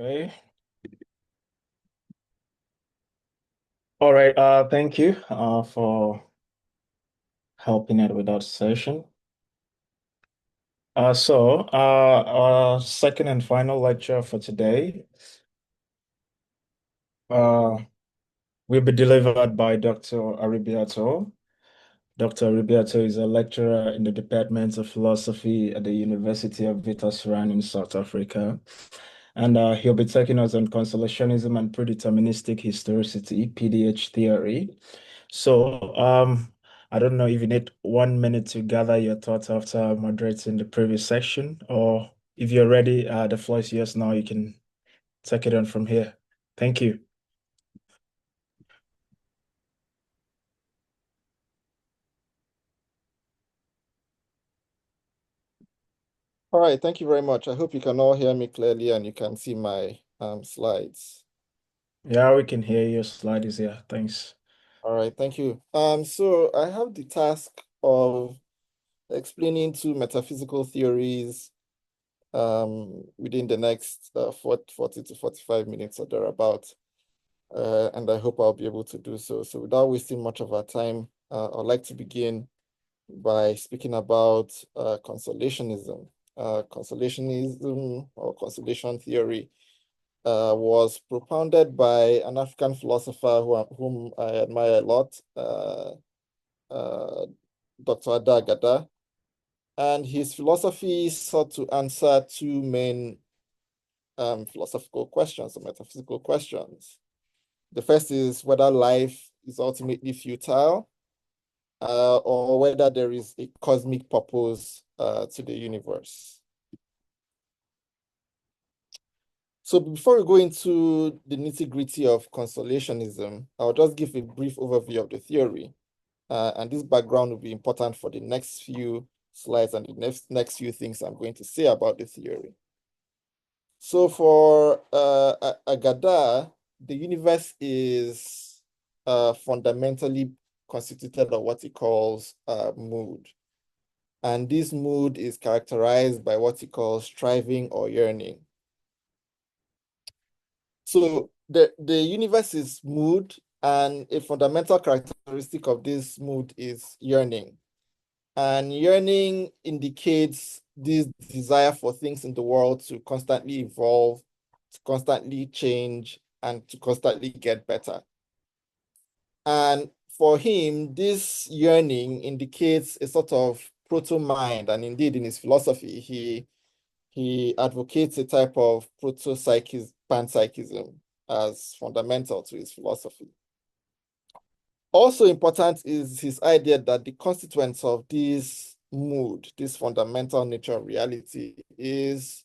Okay. All right. Thank you for helping out with that session. Our second and final lecture for today uh, will be delivered by Dr. Attoe. Dr. Attoe is a lecturer in the Department of Philosophy at the University of Witwatersrand in South Africa. And he'll be taking us on Consolationism and Predeterministic Historicity, PDH theory. I don't know if you need 1 minute to gather your thoughts after moderating the previous section, or if you're ready, the floor is yours now. You can take it on from here. Thank you. All right, thank you very much. I hope you can all hear me clearly and you can see my slides. Yeah, we can hear your slide is here. Thanks. All right, thank you. So I have the task of explaining two metaphysical theories within the next 40 to 45 minutes or thereabout. And I hope I'll be able to do so. So without wasting much of our time, I'd like to begin by speaking about consolationism. Consolationism or consolation theory was propounded by an African philosopher whom I admire a lot, Dr. Attoe. And his philosophy sought to answer two main philosophical questions or metaphysical questions. The first is whether life is ultimately futile, or whether there is a cosmic purpose to the universe. So before we go into the nitty-gritty of consolationism, I'll just give a brief overview of the theory. And this background will be important for the next few slides and the next few things I'm going to say about the theory. So for Attoe, the universe is fundamentally constituted of what he calls mood. And this mood is characterized by what he calls striving or yearning. So the universe is mood, and a fundamental characteristic of this mood is yearning. And yearning indicates this desire for things in the world to constantly evolve, to constantly change, and to constantly get better. And for him, this yearning indicates a sort of proto-mind, and indeed in his philosophy, he advocates a type of panpsychism as fundamental to his philosophy. Also important is his idea that the constituents of this mood, this fundamental nature of reality, is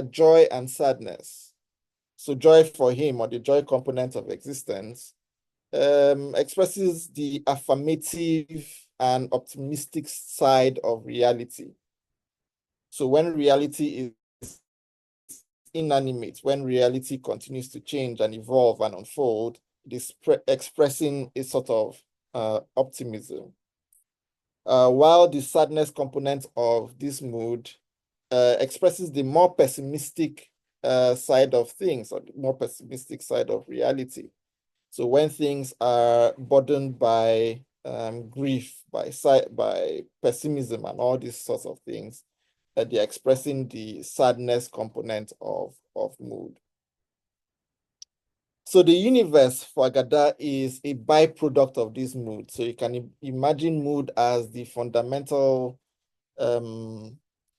joy and sadness. So joy for him, or the joy component of existence, expresses the affirmative and optimistic side of reality. So when reality is inanimate, when reality continues to change and evolve and unfold, it is expressing a sort of optimism. While the sadness component of this mood expresses the more pessimistic side of things, or the more pessimistic side of reality. So when things are burdened by grief, by pessimism and all these sorts of things, they're expressing the sadness component of mood. So the universe for Attoe is a byproduct of this mood. So you can imagine mood as the fundamental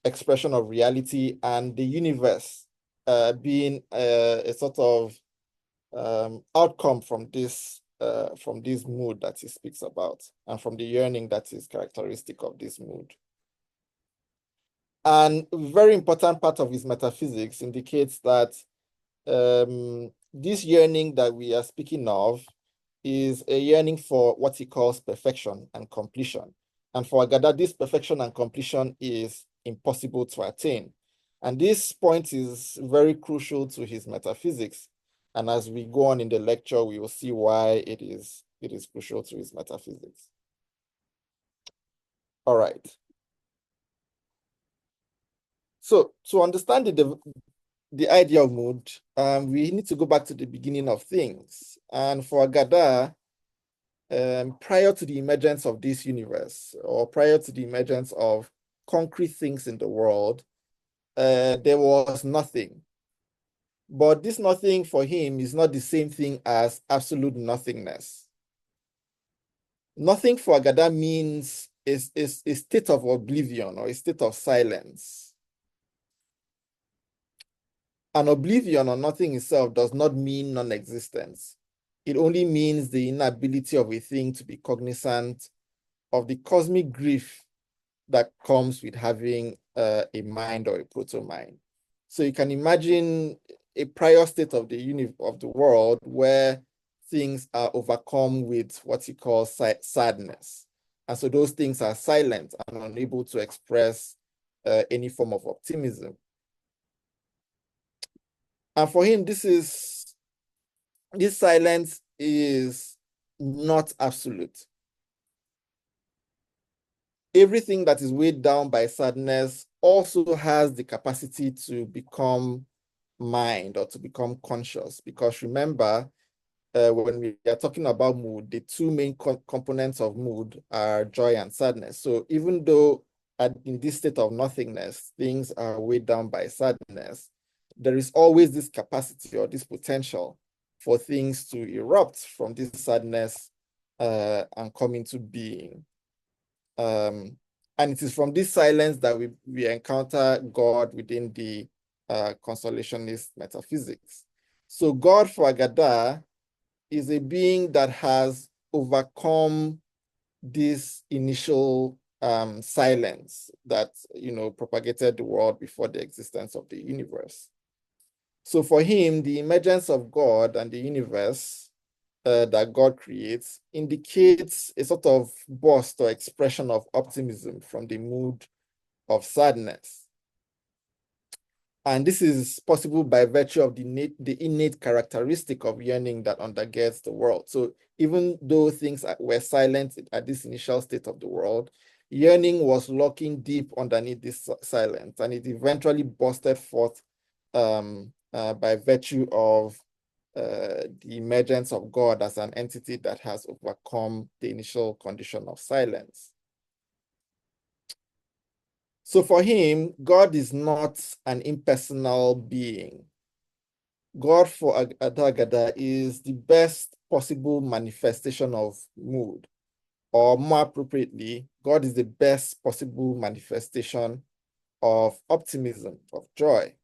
expression of reality, and the universe being a sort of outcome from this mood that he speaks about, and from the yearning that is characteristic of this mood. And a very important part of his metaphysics indicates that this yearning that we are speaking of is a yearning for what he calls perfection and completion. And for Attoe, this perfection and completion is impossible to attain. And this point is very crucial to his metaphysics. And as we go on in the lecture, we will see why it is crucial to his metaphysics. All right. So to understand the idea of mood, we need to go back to the beginning of things. And for Agada, prior to the emergence of this universe, or prior to the emergence of concrete things in the world, there was nothing. But this nothing for him is not the same thing as absolute nothingness. Nothing for Agada means is a state of oblivion or a state of silence. An oblivion or nothing itself does not mean non-existence. It only means the inability of a thing to be cognizant of the cosmic grief that comes with having a mind or a proto-mind. So you can imagine a prior state of the world where things are overcome with what you call sadness. And so those things are silent and unable to express any form of optimism. And for him, this silence is not absolute. Everything that is weighed down by sadness also has the capacity to become mind or to become conscious. Because remember, when we are talking about mood, the two main components of mood are joy and sadness. So even though in this state of nothingness, things are weighed down by sadness, there is always this capacity or this potential for things to erupt from this sadness and come into being. And it is from this silence that we encounter God within the consolationist metaphysics. So God for Agada is a being that has overcome this initial silence that propagated the world before the existence of the universe. So for him, the emergence of God and the universe that God creates indicates a sort of burst or expression of optimism from the mood of sadness. And this is possible by virtue of the innate characteristic of yearning that undergirds the world. So even though things were silent at this initial state of the world, yearning was lurking deep underneath this silence, and it eventually bursted forth by virtue of the emergence of God as an entity that has overcome the initial condition of silence. So for him, God is not an impersonal being. God for Agada is the best possible manifestation of mood, or more appropriately, God is the best possible manifestation of optimism, of joy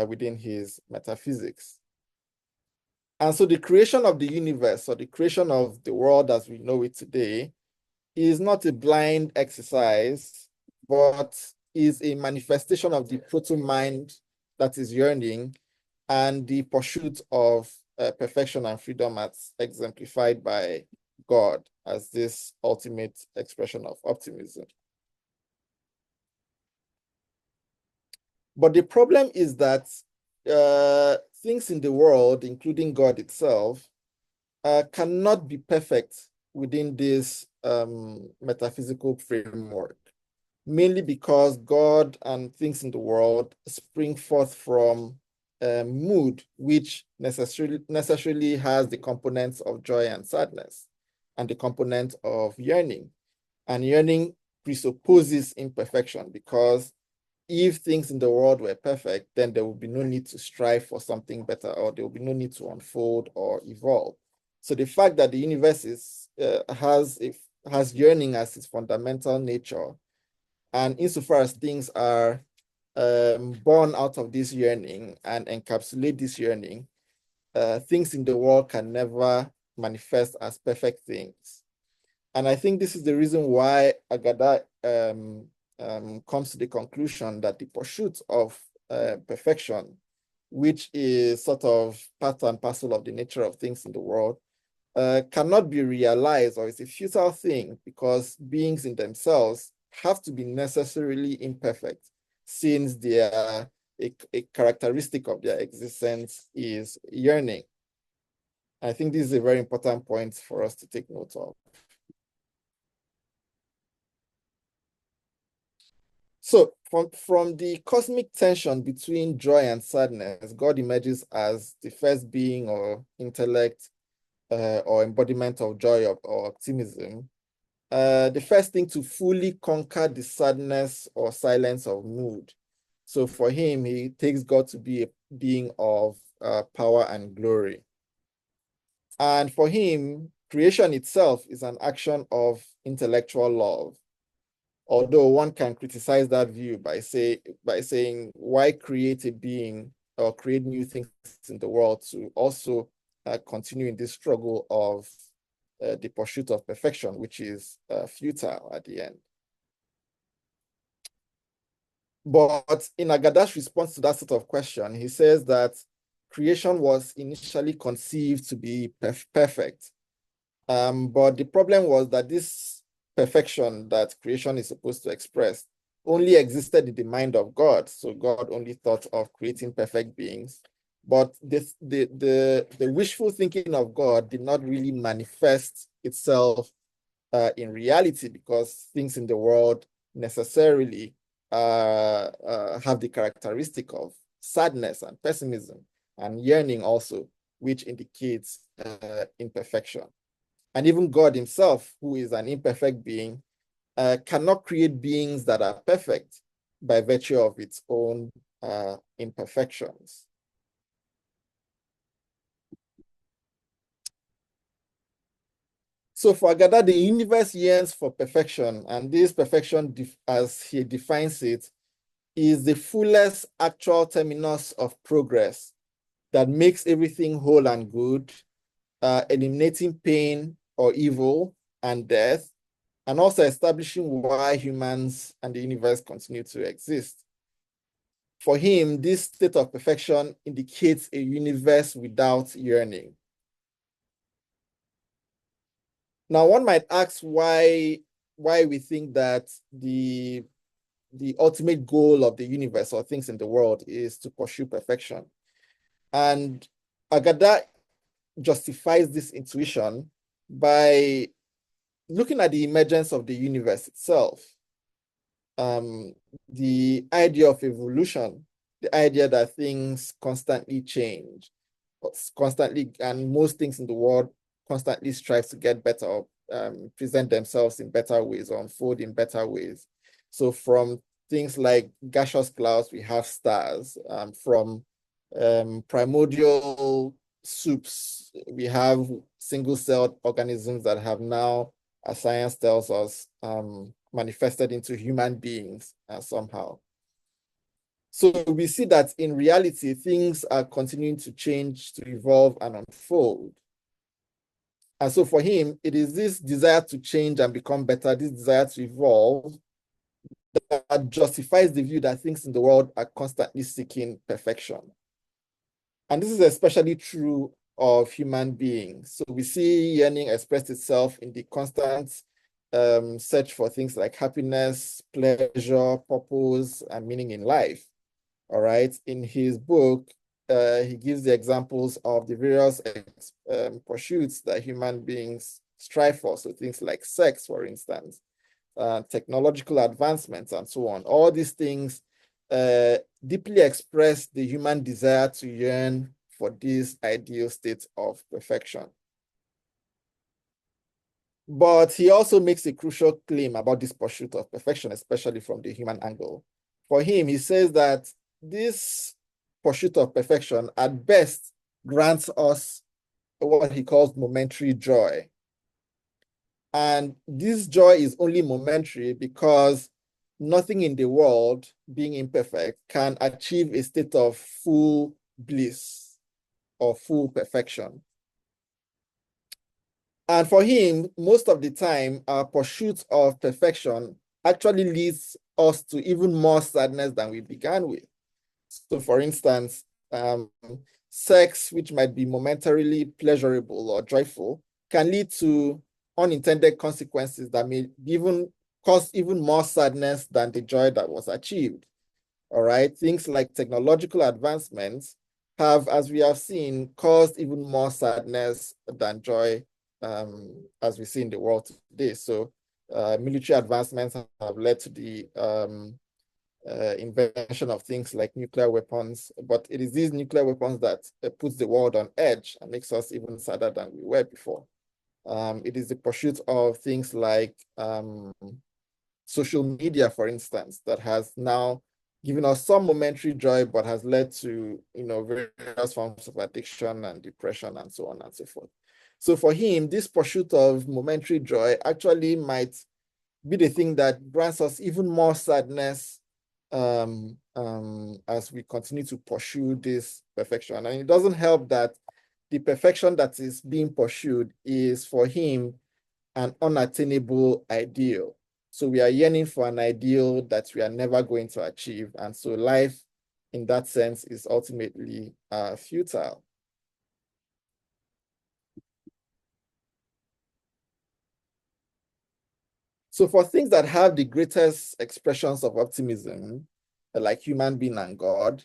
within his metaphysics. And so the creation of the universe, or the creation of the world as we know it today, is not a blind exercise, but is a manifestation of the proto-mind that is yearning and the pursuit of perfection and freedom as exemplified by God as this ultimate expression of optimism. But the problem is that things in the world, including God itself, cannot be perfect within this metaphysical framework, mainly because God and things in the world spring forth from mood, which necessarily has the components of joy and sadness, and the component of yearning. And yearning presupposes imperfection, because if things in the world were perfect, then there would be no need to strive for something better, or there will be no need to unfold or evolve. So the fact that the universe has yearning as its fundamental nature, and insofar as things are born out of this yearning and encapsulate this yearning, things in the world can never manifest as perfect things. And I think this is the reason why Agada comes to the conclusion that the pursuit of perfection, which is sort of part and parcel of the nature of things in the world, cannot be realized, or is a futile thing, because beings in themselves have to be necessarily imperfect, since a characteristic of their existence is yearning. I think this is a very important point for us to take note of. So From the cosmic tension between joy and sadness, God emerges as the first being or intellect or embodiment of joy or optimism. The first thing to fully conquer the sadness or silence of mood. So for him, he takes God to be a being of power and glory. And for him, creation itself is an action of intellectual love. Although one can criticize that view by saying, why create a being or create new things in the world to also continue in this struggle of the pursuit of perfection, which is futile at the end. But in Agada's response to that sort of question, he says that creation was initially conceived to be perfect. But the problem was that this perfection that creation is supposed to express only existed in the mind of God. So God only thought of creating perfect beings. But the wishful thinking of God did not really manifest itself in reality, because things in the world necessarily have the characteristic of sadness and pessimism and yearning also, which indicates imperfection. And even God himself, who is an imperfect being, cannot create beings that are perfect by virtue of its own imperfections. So for Agada, the universe yearns for perfection, and this perfection, as he defines it, is the fullest actual terminus of progress that makes everything whole and good, eliminating pain or evil and death, and also establishing why humans and the universe continue to exist. For him, this state of perfection indicates a universe without yearning. Now, one might ask why we think that the ultimate goal of the universe or things in the world is to pursue perfection. And Agada justifies this intuition by looking at the emergence of the universe itself. The idea of evolution, the idea that things constantly change, and most things in the world constantly strive to get better, or present themselves in better ways or unfold in better ways. So from things like gaseous clouds, we have stars. From primordial soups, we have single-celled organisms that have now, as science tells us, manifested into human beings somehow. So we see that in reality, things are continuing to change, to evolve and unfold. And so for him, it is this desire to change and become better, this desire to evolve, that justifies the view that things in the world are constantly seeking perfection. And this is especially true of human beings. So we see yearning expressed itself in the constant search for things like happiness, pleasure, purpose, and meaning in life. All right. In his book, he gives the examples of the various pursuits that human beings strive for. So things like sex, for instance, technological advancements, and so on. All these things deeply express the human desire to yearn for this ideal state of perfection. But he also makes a crucial claim about this pursuit of perfection, especially from the human angle. For him, he says that this pursuit of perfection at best grants us what he calls momentary joy. And this joy is only momentary because nothing in the world, being imperfect, can achieve a state of full bliss or full perfection. And for him, most of the time, our pursuit of perfection actually leads us to even more sadness than we began with. So for instance, sex, which might be momentarily pleasurable or joyful, can lead to unintended consequences that may even cause even more sadness than the joy that was achieved. All right, things like technological advancements have, as we have seen, caused even more sadness than joy, as we see in the world today. So military advancements have led to the invention of things like nuclear weapons, but it is these nuclear weapons that puts the world on edge and makes us even sadder than we were before. It is the pursuit of things like social media, for instance, that has now given us some momentary joy, but has led to, various forms of addiction and depression and so on and so forth. So for him, this pursuit of momentary joy actually might be the thing that grants us even more sadness as we continue to pursue this perfection. And it doesn't help that the perfection that is being pursued is for him an unattainable ideal. So we are yearning for an ideal that we are never going to achieve. And so life in that sense is ultimately futile. So for things that have the greatest expressions of optimism, like human being and God,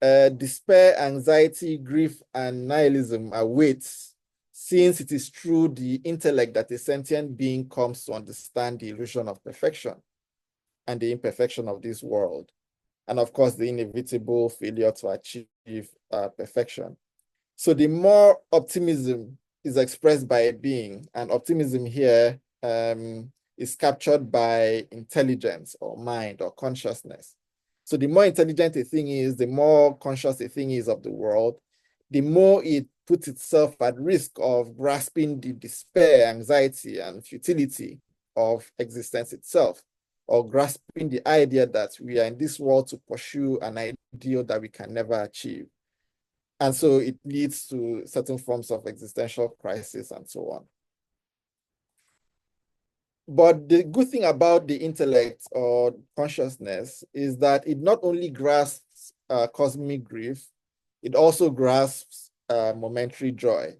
despair, anxiety, grief, and nihilism awaits, since it is through the intellect that a sentient being comes to understand the illusion of perfection and the imperfection of this world, and of course, the inevitable failure to achieve perfection. So the more optimism is expressed by a being, and optimism here is captured by intelligence or mind or consciousness. So the more intelligent a thing is, the more conscious a thing is of the world, the more it puts itself at risk of grasping the despair, anxiety, and futility of existence itself, or grasping the idea that we are in this world to pursue an ideal that we can never achieve. And so it leads to certain forms of existential crisis and so on. But the good thing about the intellect or consciousness is that it not only grasps cosmic grief, it also grasps momentary joy.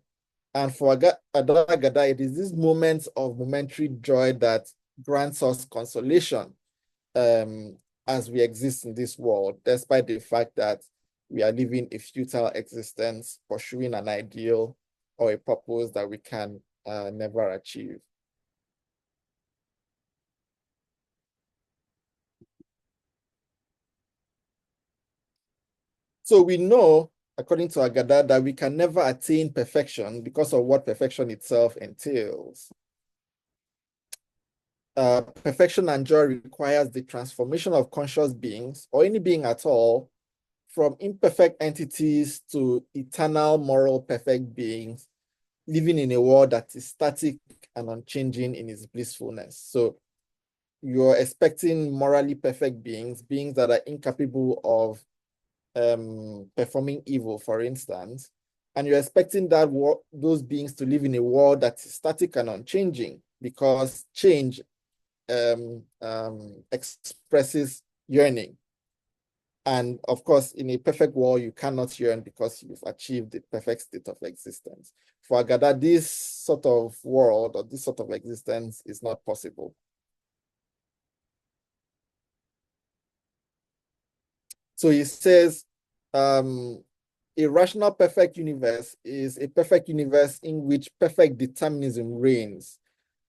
And for Adagada, it is these moments of momentary joy that grants us consolation as we exist in this world, despite the fact that we are living a futile existence, pursuing an ideal or a purpose that we can never achieve. So we know, according to Agada, that we can never attain perfection because of what perfection itself entails. Perfection and joy requires the transformation of conscious beings, or any being at all, from imperfect entities to eternal, moral, perfect beings, living in a world that is static and unchanging in its blissfulness. So you're expecting morally perfect beings, beings that are incapable of performing evil, for instance, and you're expecting those beings to live in a world that is static and unchanging, because change expresses yearning. And of course, in a perfect world, you cannot yearn because you've achieved the perfect state of existence. For Agada, this sort of world or this sort of existence is not possible. So he says, a rational perfect universe is a perfect universe in which perfect determinism reigns,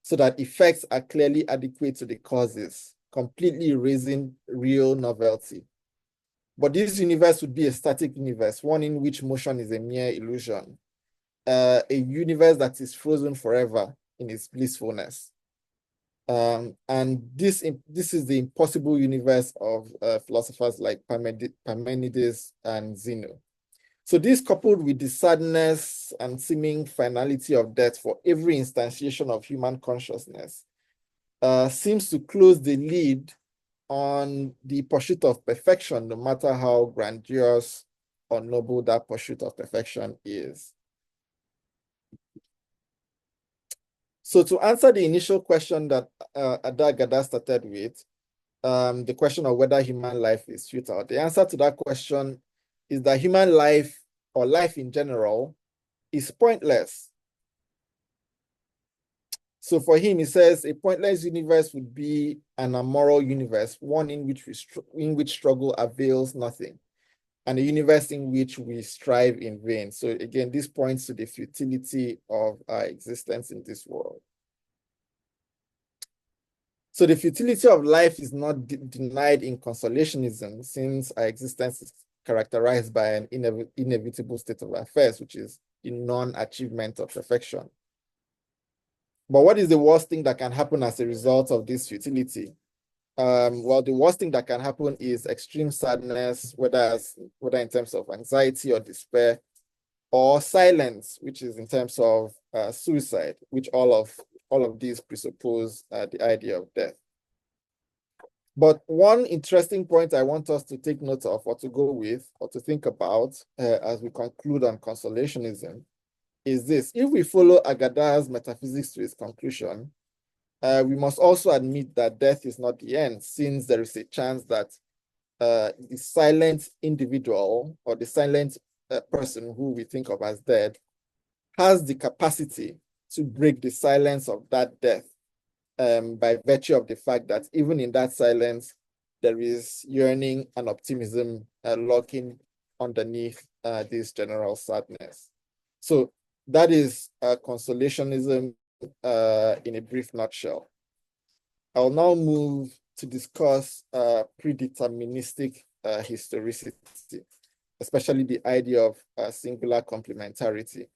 so that effects are clearly adequate to the causes, completely erasing real novelty. But this universe would be a static universe, one in which motion is a mere illusion, a universe that is frozen forever in its blissfulness. And this is the impossible universe of philosophers like Parmenides and Zeno. So this, coupled with the sadness and seeming finality of death for every instantiation of human consciousness, seems to close the lid on the pursuit of perfection, no matter how grandiose or noble that pursuit of perfection is. So to answer the initial question that Adagada started with, the question of whether human life is futile, the answer to that question is that human life, or life in general, is pointless. So for him, he says a pointless universe would be an amoral universe, one in which struggle avails nothing, and a universe in which we strive in vain. So again, this points to the futility of our existence in this world. So the futility of life is not denied in consolationism, since our existence is characterized by an inevitable state of affairs, which is the non-achievement of perfection. But what is the worst thing that can happen as a result of this futility? Well, the worst thing that can happen is extreme sadness, whether in terms of anxiety or despair, or silence, which is in terms of suicide, which all of these presuppose the idea of death. But one interesting point I want us to take note of, or to go with, or to think about as we conclude on consolationism, is this: if we follow Agada's metaphysics to its conclusion, we must also admit that death is not the end, since there is a chance that the silent individual or the silent person who we think of as dead has the capacity to break the silence of that death by virtue of the fact that even in that silence, there is yearning and optimism lurking underneath this general sadness. So that is consolationism in a brief nutshell. I'll now move to discuss predeterministic historicity, especially the idea of singular complementarity.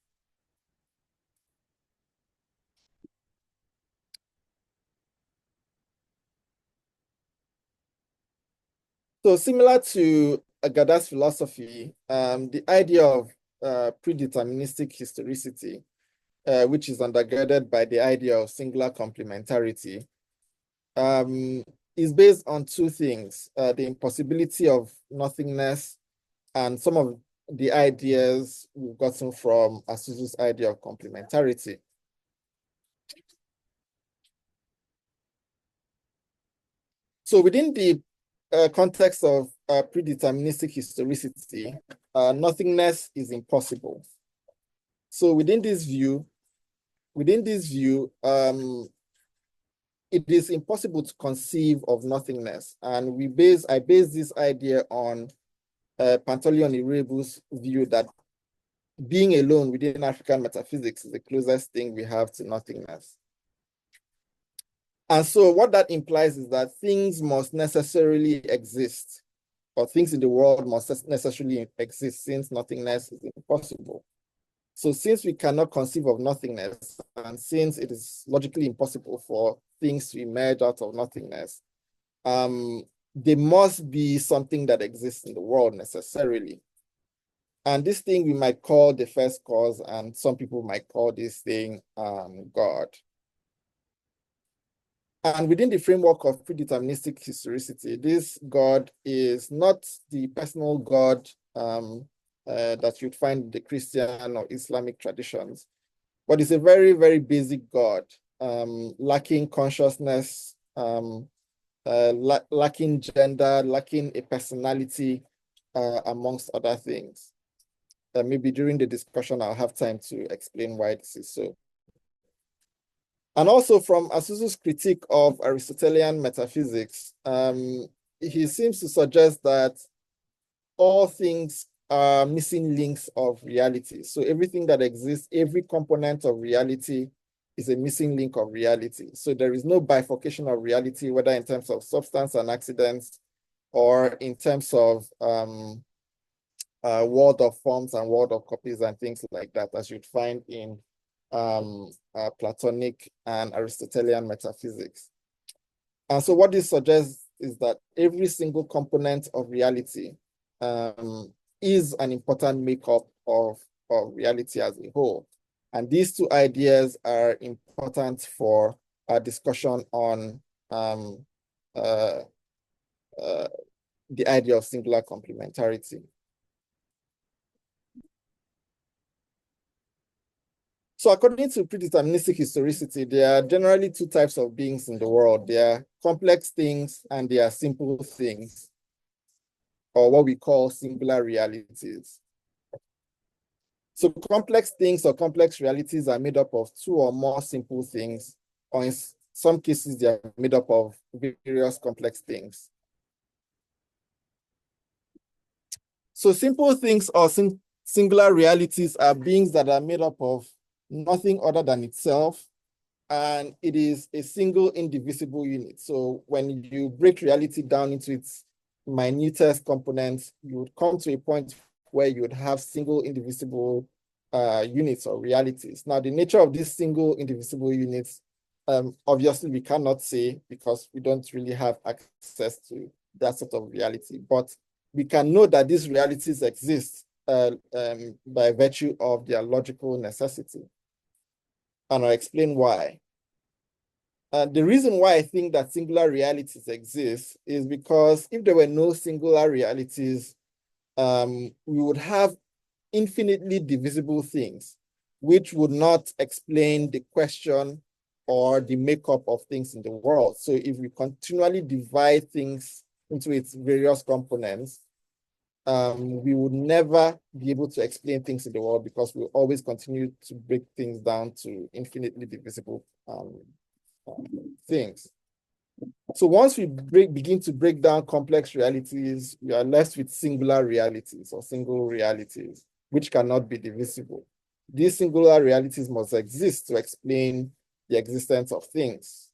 So similar to Agada's philosophy, the idea of predeterministic historicity, which is undergirded by the idea of singular complementarity, is based on two things: the impossibility of nothingness and some of the ideas we've gotten from Asuzu's idea of complementarity. So within the context of predeterministic historicity, nothingness is impossible. So within this view, it is impossible to conceive of nothingness. And I base this idea on Pantaleon Irebu's view that being alone within African metaphysics is the closest thing we have to nothingness. And so what that implies is that things must necessarily exist, or things in the world must necessarily exist, since nothingness is impossible. So since we cannot conceive of nothingness, and since it is logically impossible for things to emerge out of nothingness, there must be something that exists in the world necessarily. And this thing we might call the first cause, and some people might call this thing God. And within the framework of predeterministic historicity, this God is not the personal God that you'd find in the Christian or Islamic traditions, but it's a very, very basic God, lacking consciousness, lacking gender, lacking a personality, amongst other things. Maybe during the discussion, I'll have time to explain why this is so. And also from Asuzu's critique of Aristotelian metaphysics, he seems to suggest that all things are missing links of reality. So everything that exists, every component of reality is a missing link of reality. So there is no bifurcation of reality, whether in terms of substance and accidents, or in terms of world of forms and world of copies and things like that, as you'd find in Platonic and Aristotelian metaphysics. And so what this suggests is that every single component of reality is an important makeup of reality as a whole. And these two ideas are important for our discussion on the idea of singular complementarity. So according to predeterministic historicity, there are generally two types of beings in the world. There are complex things and there are simple things, or what we call singular realities. So complex things or complex realities are made up of two or more simple things, or in some cases, they are made up of various complex things. So simple things or singular realities are beings that are made up of nothing other than itself, and it is a single indivisible unit. So when you break reality down into its minutest components, you would come to a point where you would have single indivisible units or realities. Now, the nature of these single indivisible units, obviously we cannot say because we don't really have access to that sort of reality, but we can know that these realities exist by virtue of their logical necessity. And I'll explain why. The reason why I think that singular realities exist is because if there were no singular realities, we would have infinitely divisible things, which would not explain the question or the makeup of things in the world. So if we continually divide things into its various components, we would never be able to explain things in the world because we'll always continue to break things down to infinitely divisible things. So once we begin to break down complex realities, we are left with singular realities or single realities, which cannot be divisible. These singular realities must exist to explain the existence of things.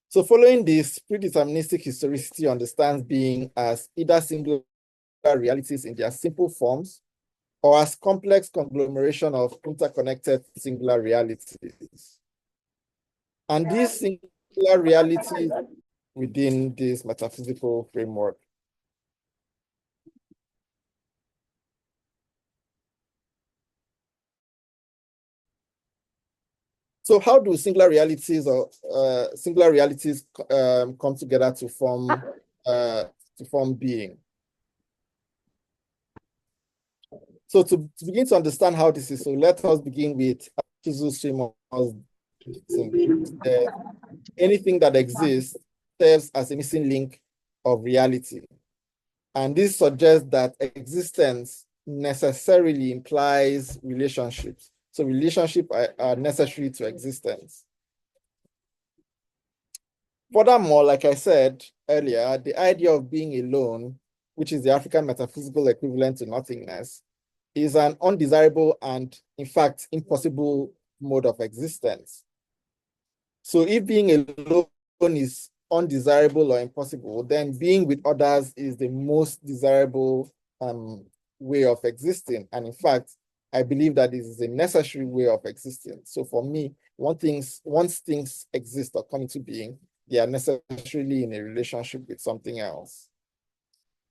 So following this, predeterministic historicity understands being as either singular realities in their simple forms or as complex conglomeration of interconnected singular realities. And these singular realities within this metaphysical framework. So how do singular realities come together to form being? So to begin to understand how this is, so let us begin with anything that exists serves as a missing link of reality. And this suggests that existence necessarily implies relationships. So relationships are necessary to existence. Furthermore, like I said earlier, the idea of being alone, which is the African metaphysical equivalent to nothingness, is an undesirable and, in fact, impossible mode of existence. So if being alone is undesirable or impossible, then being with others is the most desirable way of existing. And in fact, I believe that this is a necessary way of existing. So for me, once things exist or come into being, they are necessarily in a relationship with something else.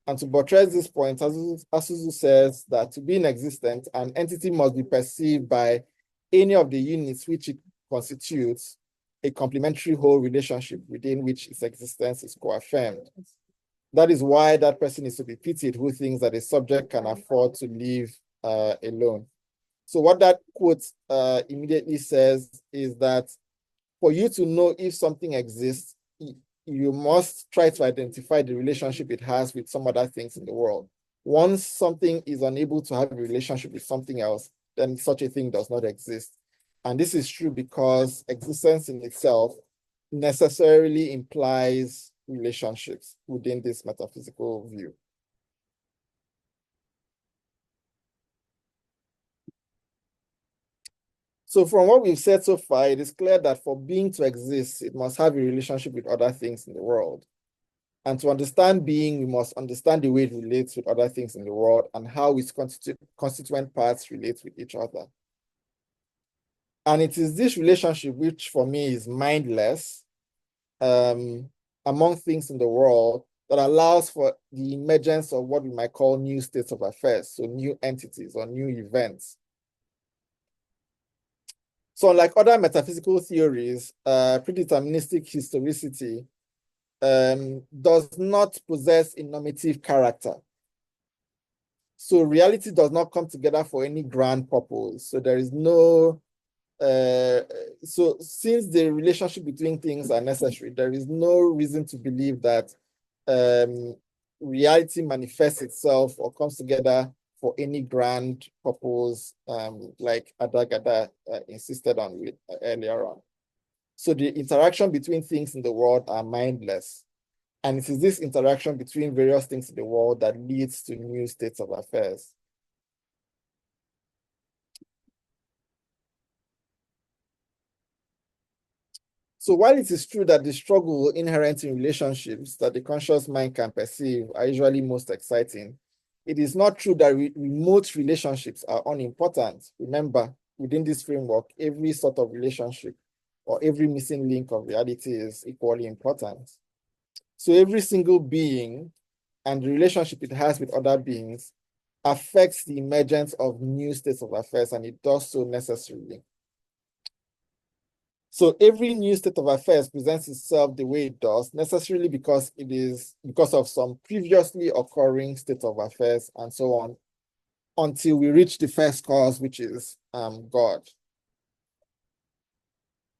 And to buttress this point, Asuzu says that to be in existence, an entity must be perceived by any of the units which it constitutes a complementary whole relationship within which its existence is co-affirmed. That is why that person is to be pitied who thinks that a subject can afford to live alone. So what that quote immediately says is that for you to know if something exists, you must try to identify the relationship it has with some other things in the world. Once something is unable to have a relationship with something else, then such a thing does not exist. And this is true because existence in itself necessarily implies relationships within this metaphysical view. So from what we've said so far, it is clear that for being to exist, it must have a relationship with other things in the world. And to understand being, we must understand the way it relates with other things in the world and how its constituent parts relate with each other. And it is this relationship which for me is mindless among things in the world that allows for the emergence of what we might call new states of affairs, so new entities or new events. So unlike other metaphysical theories, predeterministic historicity does not possess a normative character. So reality does not come together for any grand purpose. So there is no, so since the relationship between things are necessary, there is no reason to believe that reality manifests itself or comes together for any grand purpose, like Adagada insisted on earlier on. So the interaction between things in the world are mindless. And it is this interaction between various things in the world that leads to new states of affairs. So while it is true that the struggle inherent in relationships that the conscious mind can perceive are usually most exciting, it is not true that remote relationships are unimportant. Remember, within this framework, every sort of relationship or every missing link of reality is equally important. So every single being and the relationship it has with other beings affects the emergence of new states of affairs, and it does so necessarily. So every new state of affairs presents itself the way it does, necessarily because it is because of some previously occurring state of affairs and so on, until we reach the first cause, which is God.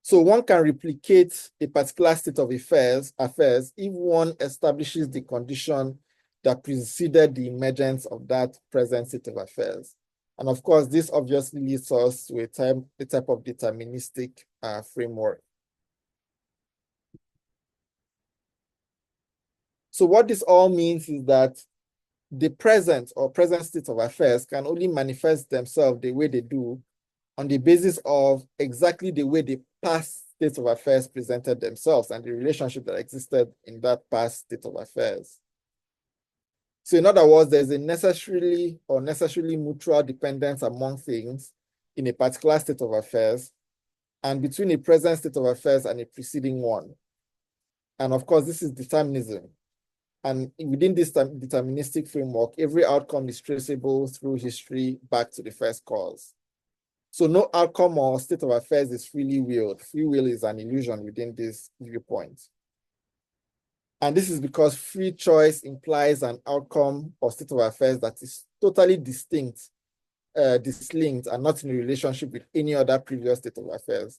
So one can replicate a particular state of affairs if one establishes the condition that preceded the emergence of that present state of affairs. And of course, this obviously leads us to a type of deterministic framework. So what this all means is that the present or present state of affairs can only manifest themselves the way they do on the basis of exactly the way the past state of affairs presented themselves and the relationship that existed in that past state of affairs. So in other words, there's a necessarily mutual dependence among things in a particular state of affairs and between a present state of affairs and a preceding one. And of course, this is determinism. And within this deterministic framework, every outcome is traceable through history back to the first cause. So no outcome or state of affairs is freely willed. Free will is an illusion within this viewpoint. And this is because free choice implies an outcome or state of affairs that is totally distinct, dislinked, and not in a relationship with any other previous state of affairs.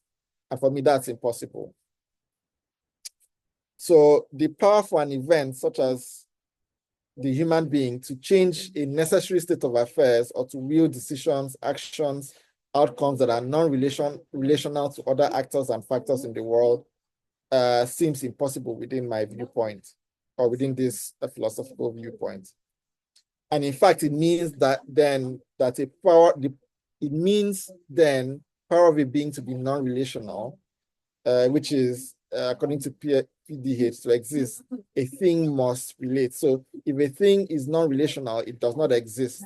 And for me, that's impossible. So the power for an event such as the human being to change a necessary state of affairs or to wield decisions, actions, outcomes that are non-relational to other actors and factors in the world seems impossible within my viewpoint or within this philosophical viewpoint. And in fact, it means that then that it means then power of a being to be non-relational, which is according to PDH, to exist, a thing must relate. So if a thing is non-relational, it does not exist.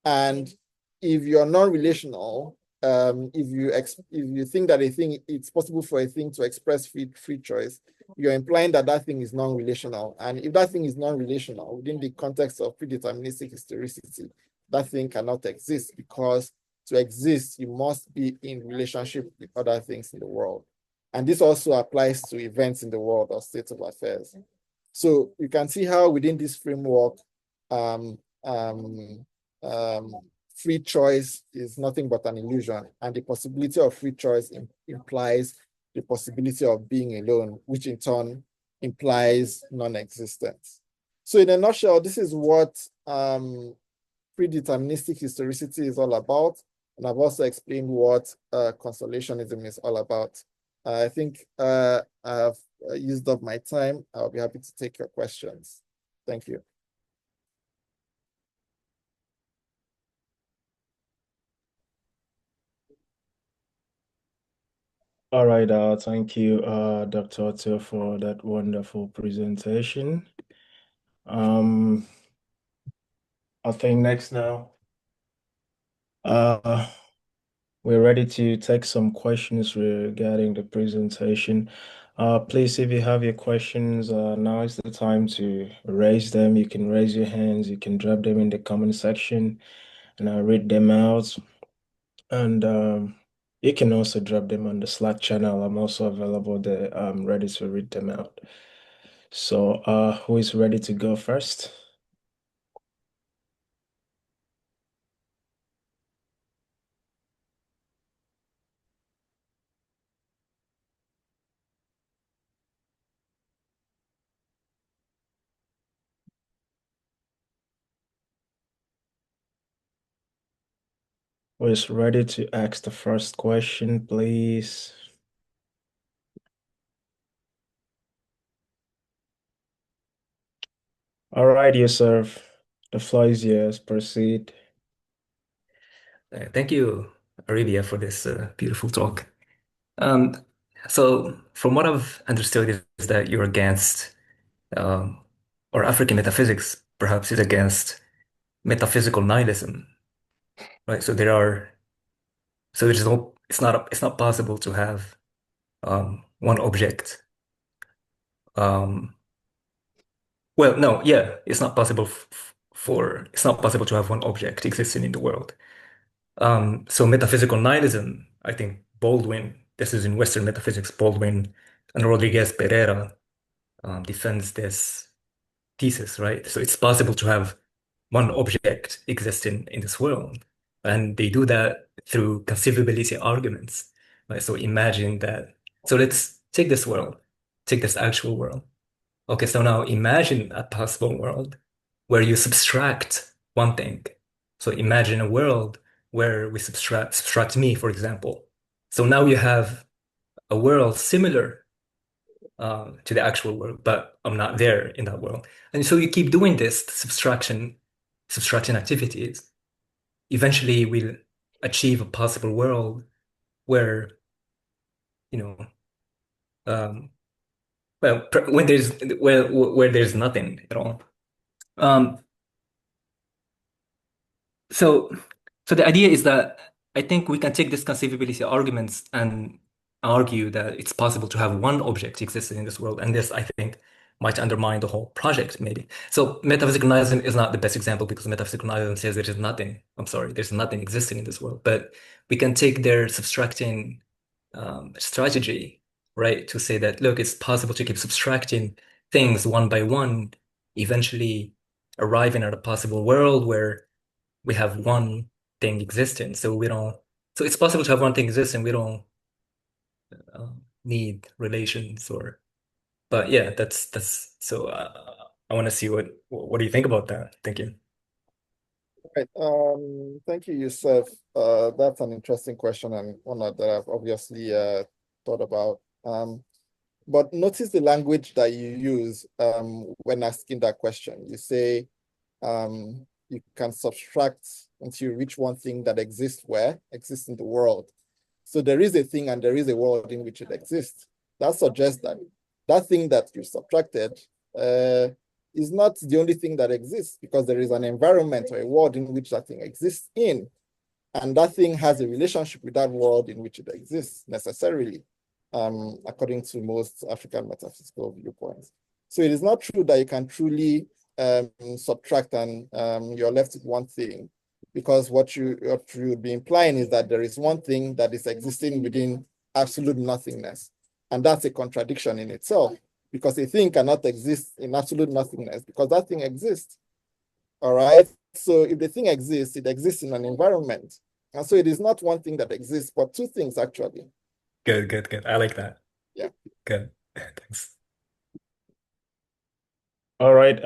And if you're non-relational, if you think that it's possible for a thing to express free choice, you're implying that that thing is non-relational. And if that thing is non-relational within the context of predeterministic historicity, that thing cannot exist, because to exist, you must be in relationship with other things in the world. And this also applies to events in the world or states of affairs. So you can see how within this framework, um, um, free choice is nothing but an illusion, and the possibility of free choice implies the possibility of being alone, which in turn implies non-existence. So in a nutshell, this is what predeterministic historicity is all about, and I've also explained what consolationism is all about. I think I've used up my time. I'll be happy to take your questions. Thank you. All right, thank you, Dr. Attoe, for that wonderful presentation. Um, I think next now, uh, we're ready to take some questions regarding the presentation. Please, if you have your questions, now is the time to raise them. You can raise your hands, you can drop them in the comment section, and I'll read them out. And you can also drop them on the Slack channel. I'm also available there. I'm ready to read them out. So, who is ready to go first? Who is ready to ask the first question, please? All right, Yusuf. The floor is yours. Proceed. Thank you, Arabia, for this beautiful talk. Um, So from what I've understood is that you're against, um, or African metaphysics perhaps is against metaphysical nihilism, right? So there's no, it's not possible to have one object. Um, well, no, yeah, it's not possible it's not possible to have one object existing in the world. So metaphysical nihilism, I think Baldwin, this is in Western metaphysics, Baldwin and Rodriguez Pereira defends this thesis, right? So it's possible to have one object existing in this world. And they do that through conceivability arguments, right? So imagine that. So let's take this world, take this actual world. Okay, so now imagine a possible world where you subtract one thing. So imagine a world where we subtract me, for example. So now you have a world similar to the actual world, but I'm not there in that world. And so you keep doing this subtraction activities. Eventually, we'll achieve a possible world where, you know, um, when there's where there's nothing at all. Um, so, so the idea is that I think we can take these conceivability arguments and argue that it's possible to have one object existing in this world, and this, I think, might undermine the whole project, maybe. So metaphysical nihilism is not the best example because metaphysical nihilism says there is nothing. I'm sorry, there's nothing existing in this world. But we can take their subtracting strategy, right, to say that, look, it's possible to keep subtracting things one by one, eventually arriving at a possible world where we have one thing existing. So we don't, so it's possible to have one thing existing. We don't need relations or, but yeah, that's, so I want to see what do you think about that? Thank you. Right. Thank you, Yusuf. That's an interesting question and one that I've obviously thought about. But notice the language that you use when asking that question. You say you can subtract until you reach one thing that exists where? Exists in the world. So there is a thing and there is a world in which it exists. That suggests that that thing that you subtracted is not the only thing that exists because there is an environment or a world in which that thing exists in. And that thing has a relationship with that world in which it exists necessarily, according to most African metaphysical viewpoints. So it is not true that you can truly subtract and you're left with one thing, because what you would be implying is that there is one thing that is existing within absolute nothingness. And that's a contradiction in itself, because a thing cannot exist in absolute nothingness because that thing exists. All right. So if the thing exists, it exists in an environment. And so it is not one thing that exists, but two things actually. Good, good, good. I like that. Yeah. Good. Thanks. All right,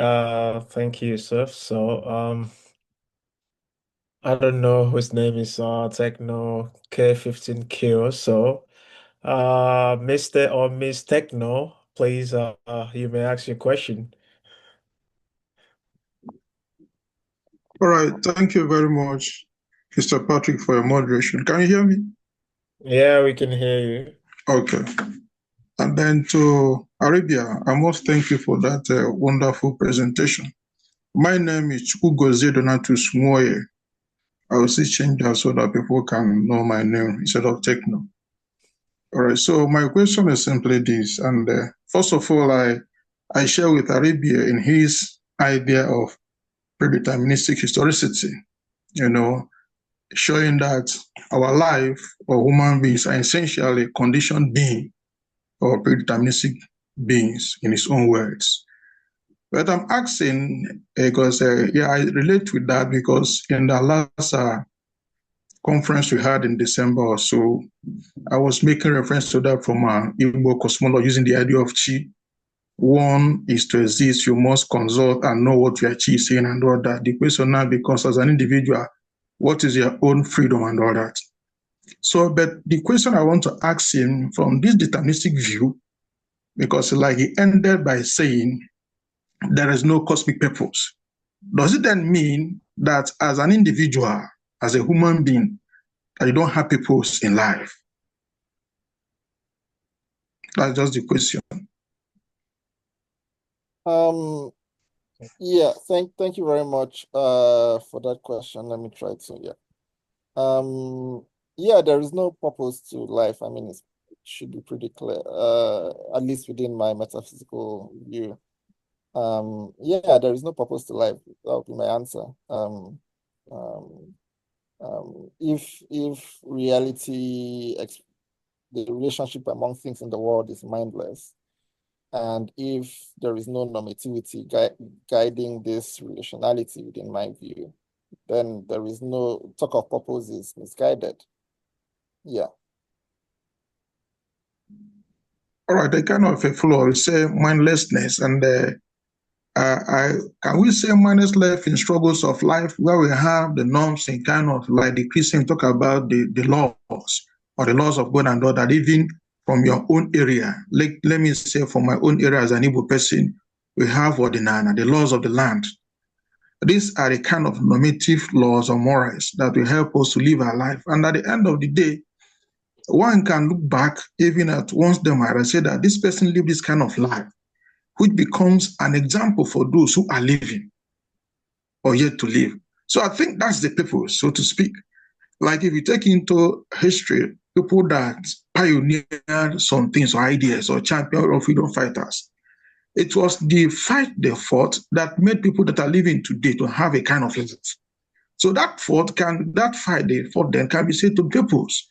thank you, Seth. So, I don't know whose name is Techno K15Q. So, Mr. or Miss Techno, please, you may ask your question. All right, thank you very much, Mr. Patrick, for your moderation. Can you hear me? Yeah, we can hear you. Okay. And then to Arabia, I must thank you for that wonderful presentation. My name is Ugoze Donatus Moye. I will see change that so that people can know my name instead of Techno. All right, so my question is simply this. And first of all, I share with Arabia in his idea of predeterministic historicity, showing that our life or human beings are essentially conditioned beings or predeterministic beings in his own words. But I'm asking because, I relate with that because in the last conference we had in December or so, I was making reference to that from Igbo cosmology using the idea of chi. One is to exist, you must consult and know what your chi is saying and all that. The question now becomes, as an individual, what is your own freedom and all that? So, but the question I want to ask him from this deterministic view, because like he ended by saying there is no cosmic purpose. Does it then mean that as an individual, as a human being, that you don't have purpose in life? That's just the question. Yeah, thank you very much for that question. Let me try to, yeah, there is no purpose to life. I mean, it should be pretty clear, at least within my metaphysical view. Yeah, there is no purpose to life. That would be my answer. If reality, the relationship among things in the world is mindless, and if there is no normativity guiding this relationality within my view, then there is no talk of purpose is misguided. Yeah. All right, a kind of a flaw, we say mindlessness, and can we say mindless life in struggles of life where we have the norms and kind of like the Christian talk about the laws or the laws of God and all that, even from your own area. Like, let me say from my own area as an Igbo person, we have Ordinana, the laws of the land. These are the kind of normative laws or morals that will help us to live our life. And at the end of the day, one can look back even at one's demise and say that this person lived this kind of life, which becomes an example for those who are living or yet to live. So I think that's the purpose, so to speak. Like if you take into history, people that pioneered some things or ideas or champion or freedom fighters, it was the fight they fought that made people that are living today to have a kind of life. So that fight they fought then can be said to purpose.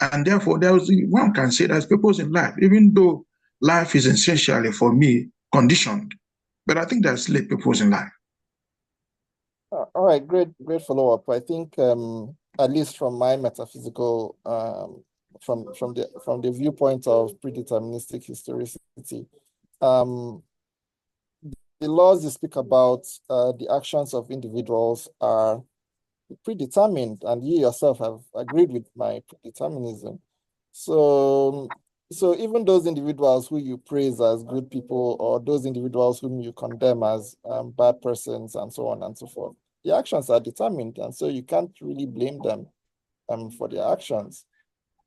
And therefore, one can say there's purpose in life, even though life is essentially, for me, conditioned. But I think there's still a purpose in life. All right, great follow-up. I think at least from my metaphysical from the viewpoint of predeterministic historicity, the laws you speak about, the actions of individuals are predetermined, and you yourself have agreed with my predeterminism. So even those individuals who you praise as good people, or those individuals whom you condemn as bad persons, and so on and so forth, the actions are determined, and so you can't really blame them for their actions.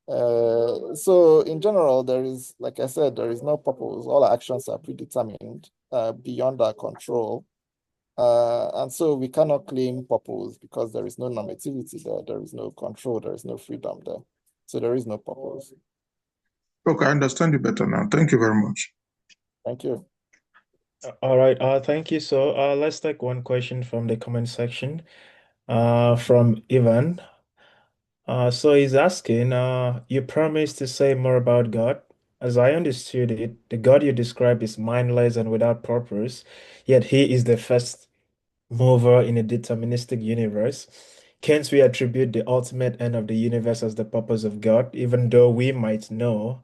So in general, there is, like I said, there is no purpose. All actions are predetermined, beyond our control. And so we cannot claim purpose because there is no normativity there. There is no control. There is no freedom there. So there is no purpose. Okay, I understand you better now. Thank you very much. Thank you. All right. Thank you. So, let's take one question from the comment section. From Ivan. So he's asking, you promised to say more about God. As I understood it, the God you describe is mindless and without purpose, yet he is the first mover in a deterministic universe. Can't we attribute the ultimate end of the universe as the purpose of God, even though we might know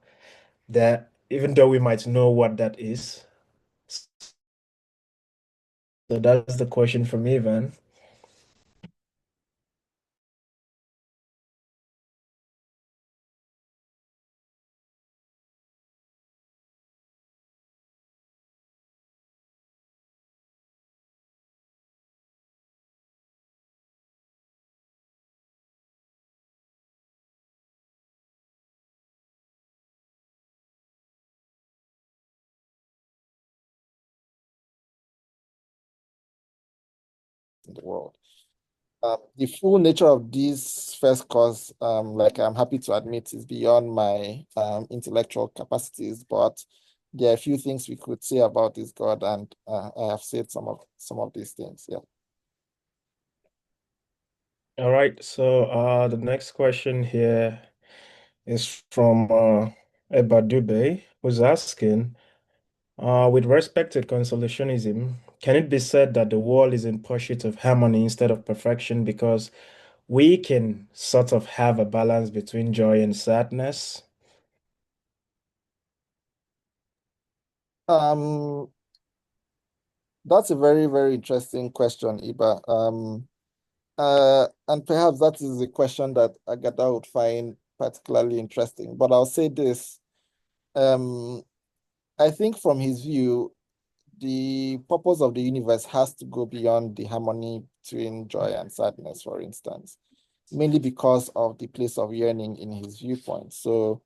what that is? So that's the question from Ivan. In the world. The full nature of this first cause, like I'm happy to admit, is beyond my intellectual capacities, but there are a few things we could say about this God, and I have said some of these things. Yeah. All right. So the next question here is from Eba Dube, who's asking, with respect to consolationism, can it be said that the world is in pursuit of harmony instead of perfection because we can sort of have a balance between joy and sadness? That's a very, very interesting question, Iba. And perhaps that is a question that Agatha would find particularly interesting. But I'll say this. I think from his view, the purpose of the universe has to go beyond the harmony between joy and sadness, for instance, mainly because of the place of yearning in his viewpoint. So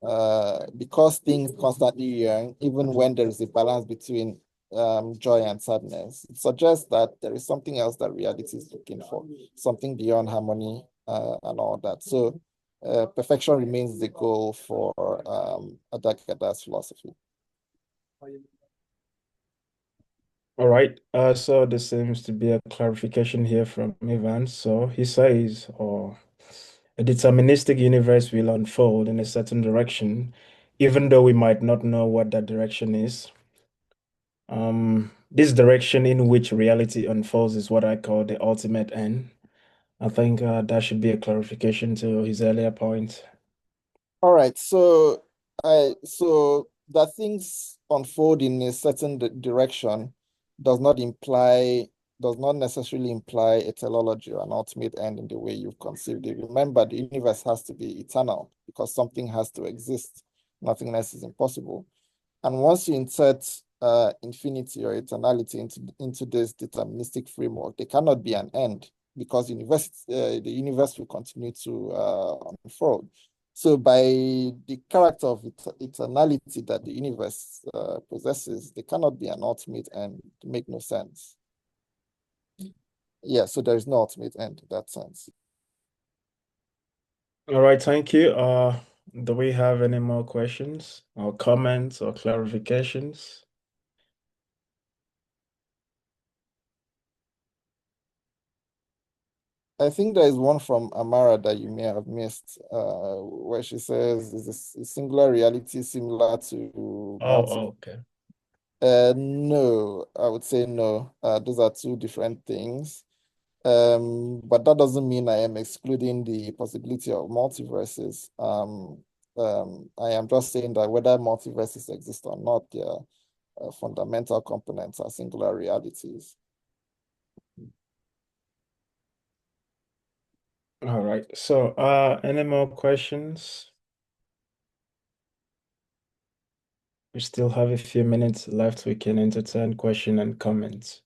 because things constantly yearn, even when there is a balance between joy and sadness, it suggests that there is something else that reality is looking for, something beyond harmony and all that. So perfection remains the goal for Adagada's philosophy. All right. So there seems to be a clarification here from Ivan. So he says, or a deterministic universe will unfold in a certain direction, even though we might not know what that direction is. This direction in which reality unfolds is what I call the ultimate end. I think that should be a clarification to his earlier point. All right, so that things unfold in a certain direction does not necessarily imply a teleology or an ultimate end in the way you've conceived it. Remember, the universe has to be eternal because something has to exist. Nothingness is impossible. And once you insert infinity or eternality into this deterministic framework, there cannot be an end because the universe will continue to unfold. So by the character of eternality that the universe possesses, there cannot be an ultimate end. It makes no sense. Yeah, so there is no ultimate end in that sense. All right, thank you. Do we have any more questions or comments or clarifications? I think there is one from Amara that you may have missed, where she says, is a singular reality similar to multiple? Okay. No, I would say no. Those are two different things. But that doesn't mean I am excluding the possibility of multiverses. I am just saying that whether multiverses exist or not, their fundamental components are singular realities. All right. So, any more questions? We still have a few minutes left. We can entertain question and comments.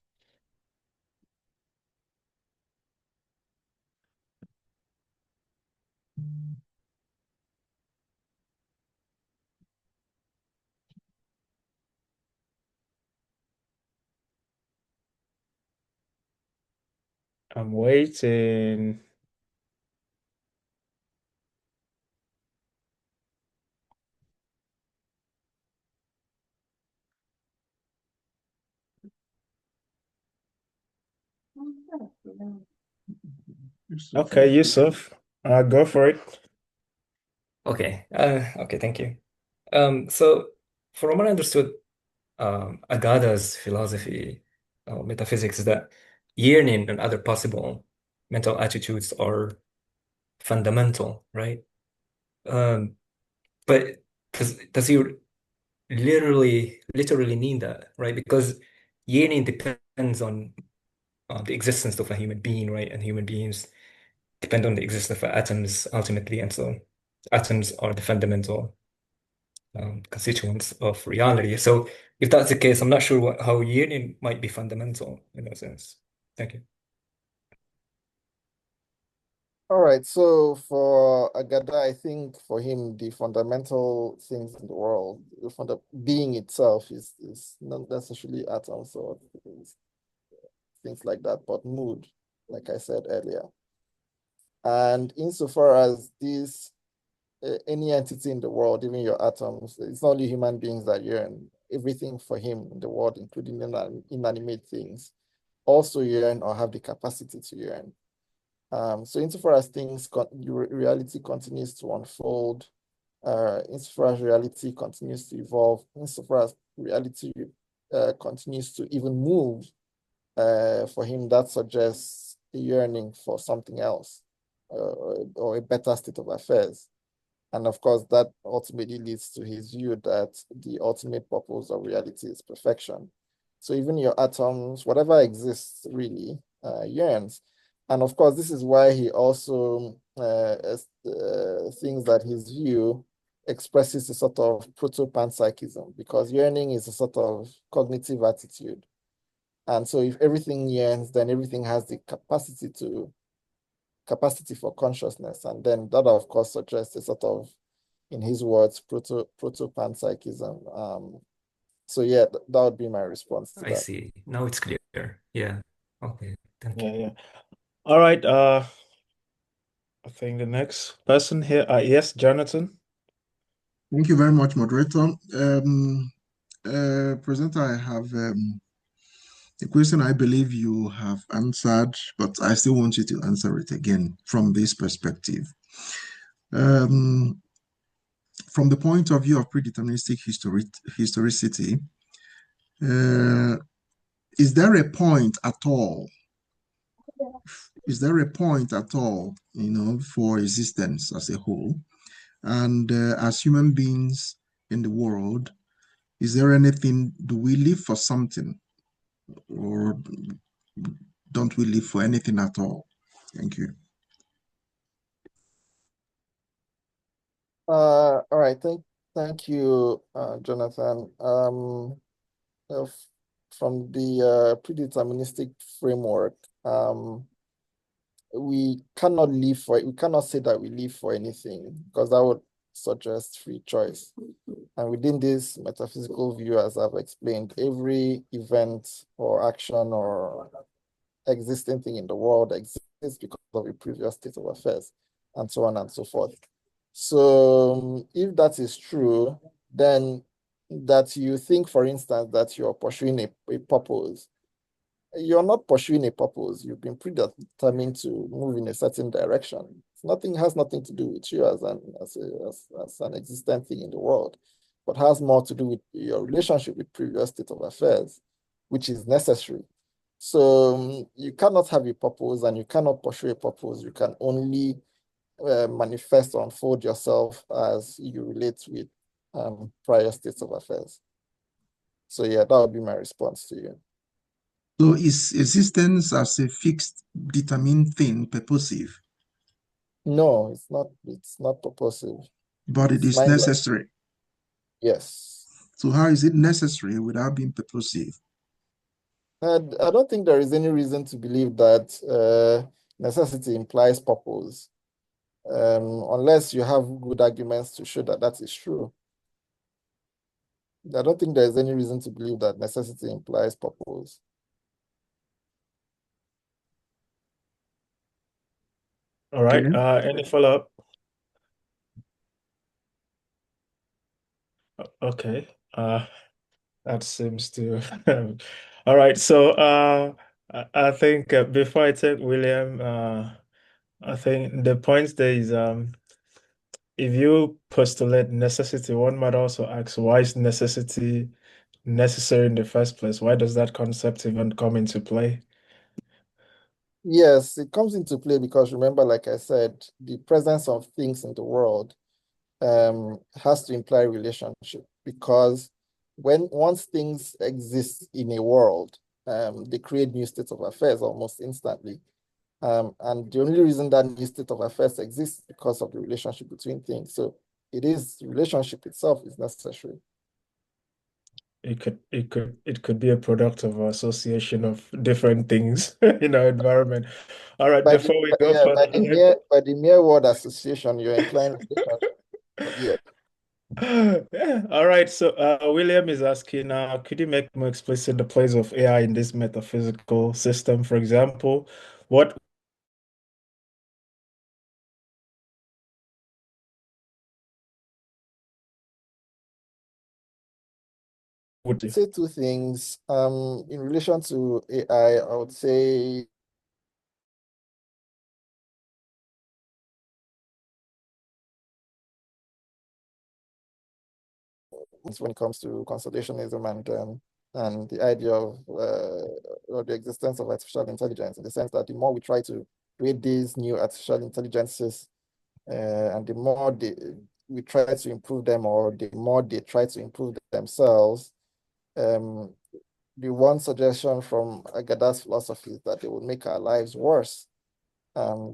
I'm waiting. Okay, Yusuf, go for it. Okay. Okay, thank you. So from what I understood, Agada's philosophy, metaphysics, is that yearning and other possible mental attitudes are fundamental, right? But does he literally mean that, right? Because yearning depends on the existence of a human being, right? And human beings depend on the existence of atoms ultimately, and so atoms are the fundamental constituents of reality. So if that's the case, I'm not sure how yearning might be fundamental in that sense. Thank you. All right, so for Agada, I think for him, the fundamental things in the world, the being itself is not necessarily atoms or things like that, but mood, like I said earlier. And insofar as this, any entity in the world, even your atoms, it's not only human beings that yearn. Everything for him in the world, including inanimate things, also yearn or have the capacity to yearn. So insofar as reality continues to unfold, insofar as reality continues to evolve, insofar as reality continues to even move, for him that suggests a yearning for something else or a better state of affairs. And of course, that ultimately leads to his view that the ultimate purpose of reality is perfection. So even your atoms, whatever exists really, yearns. And of course, this is why he also thinks that his view expresses a sort of proto-panpsychism, because yearning is a sort of cognitive attitude. And so if everything yearns, then everything has the capacity for consciousness. And then that, of course, suggests a sort of in his words, proto-panpsychism. So yeah, that would be my response to I that. see. Now it's clear. Yeah. Okay. Thank you. Yeah. All right. I think the next person here, yes, Jonathan. Thank you very much, moderator. Presenter, I have a question I believe you have answered, but I still want you to answer it again from this perspective. From the point of view of predeterministic historicity, is there a point at all? Is there a point at all, for existence as a whole? And as human beings in the world, is there anything, do we live for something, or don't we live for anything at all? Thank you. All right, thank you, Jonathan. From the predeterministic framework, we cannot say that we live for anything, because that would suggest free choice. And within this metaphysical view, as I've explained, every event or action or existing thing in the world exists because of a previous state of affairs, and so on and so forth. So if that is true, then that you think, for instance, that you're pursuing a purpose, you're not pursuing a purpose. You've been predetermined to move in a certain direction. Has nothing to do with you as an existent thing in the world, but has more to do with your relationship with previous state of affairs, which is necessary. So you cannot have a purpose and you cannot pursue a purpose. You can only manifest or unfold yourself as you relate with prior states of affairs. So yeah, that would be my response to you. So is existence as a fixed, determined thing purposive? No, it's not purposive. But it is mindless. necessary. Yes. So how is it necessary without being purposive? And I don't think there is any reason to believe that necessity implies purpose, unless you have good arguments to show that that is true. I don't think there is any reason to believe that necessity implies purpose. All right. Okay. Any follow-up? Okay. That seems to. All right. So, I think before I take William, I think the point there is, if you postulate necessity, one might also ask, why is necessity necessary in the first place? Why does that concept even come into play? Yes, it comes into play because, remember, like I said, the presence of things in the world has to imply relationship, because once things exist in a world, they create new states of affairs almost instantly. And the only reason that new state of affairs exists is because of the relationship between things. So relationship itself is necessary. It could be a product of association of different things in our environment. All right, before we go By further. the mere word association, you're implying relationship. But yeah. Yeah. All right. So William is asking, could you make more explicit the place of AI in this metaphysical system? For example, what would you? Say two things. In relation to AI, I would say when it comes to consolationism and the idea of or the existence of artificial intelligence, in the sense that the more we try to create these new artificial intelligences, and the more we try to improve them, or the more they try to improve themselves, the one suggestion from Agada's philosophy is that they would make our lives worse,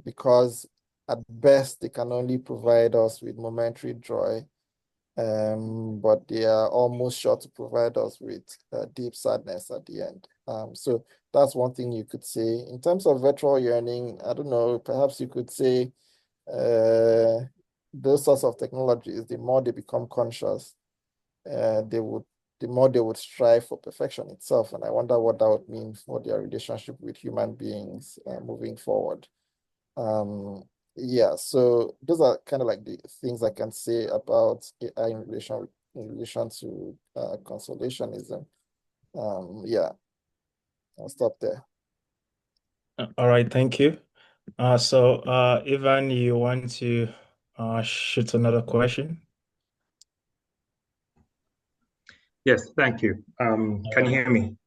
because at best they can only provide us with momentary joy, but they are almost sure to provide us with deep sadness at the end. So that's one thing you could say. In terms of virtual yearning, I don't know, perhaps you could say those sorts of technologies, the more they become conscious, the more they would strive for perfection itself. And I wonder what that would mean for their relationship with human beings moving forward. Yeah, so those are kind of like the things I can say about AI in relation to consolationism. Yeah, I'll stop there. All right, thank you. So Ivan, you want to shoot another question? Yes, thank you. Can you hear me?